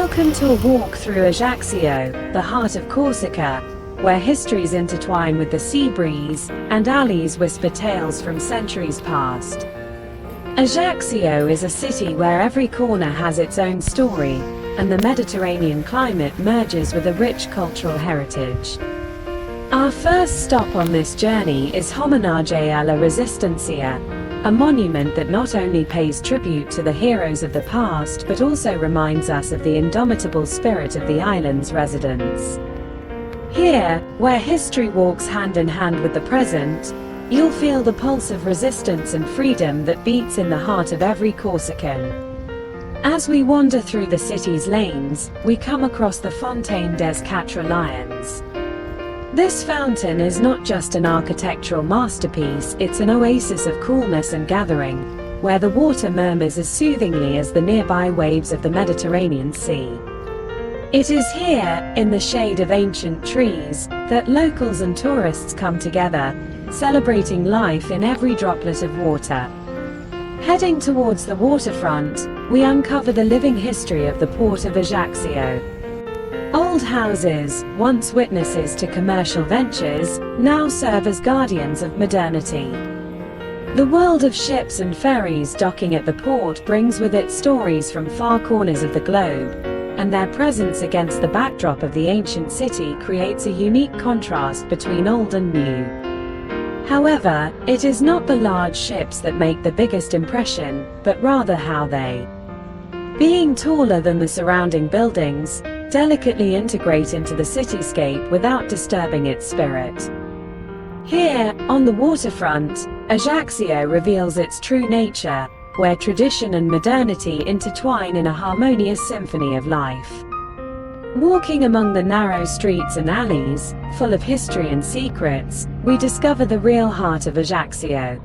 Welcome to a walk through Ajaccio, the heart of Corsica, where histories intertwine with the sea breeze, and alleys whisper tales from centuries past. Ajaccio is a city where every corner has its own story, and the Mediterranean climate merges with a rich cultural heritage. Our first stop on this journey is Homenage alla Resistencia, a monument that not only pays tribute to the heroes of the past but also reminds us of the indomitable spirit of the island's residents. Here, where history walks hand in hand with the present, you'll feel the pulse of resistance and freedom that beats in the heart of every Corsican. As we wander through the city's lanes, we come across the Fontaine des Quatre Lions. This fountain is not just an architectural masterpiece, it's an oasis of coolness and gathering, where the water murmurs as soothingly as the nearby waves of the Mediterranean Sea. It is here, in the shade of ancient trees, that locals and tourists come together, celebrating life in every droplet of water. Heading towards the waterfront, we uncover the living history of the port of Ajaccio. Old houses, once witnesses to commercial ventures, now serve as guardians of modernity. The world of ships and ferries docking at the port brings with it stories from far corners of the globe, and their presence against the backdrop of the ancient city creates a unique contrast between old and new. However, it is not the large ships that make the biggest impression, but rather how they, being taller than the surrounding buildings, delicately integrate into the cityscape without disturbing its spirit. Here, on the waterfront, Ajaccio reveals its true nature, where tradition and modernity intertwine in a harmonious symphony of life. Walking among the narrow streets and alleys, full of history and secrets, we discover the real heart of Ajaccio.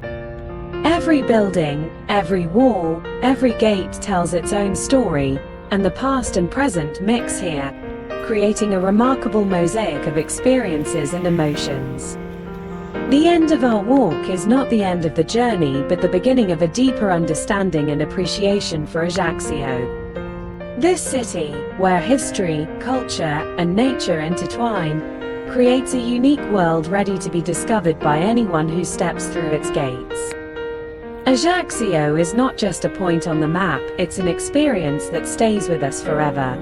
Every building, every wall, every gate tells its own story, and the past and present mix here, creating a remarkable mosaic of experiences and emotions. The end of our walk is not the end of the journey but the beginning of a deeper understanding and appreciation for Ajaccio. This city, where history, culture, and nature intertwine, creates a unique world ready to be discovered by anyone who steps through its gates. Ajaccio is not just a point on the map, it's an experience that stays with us forever.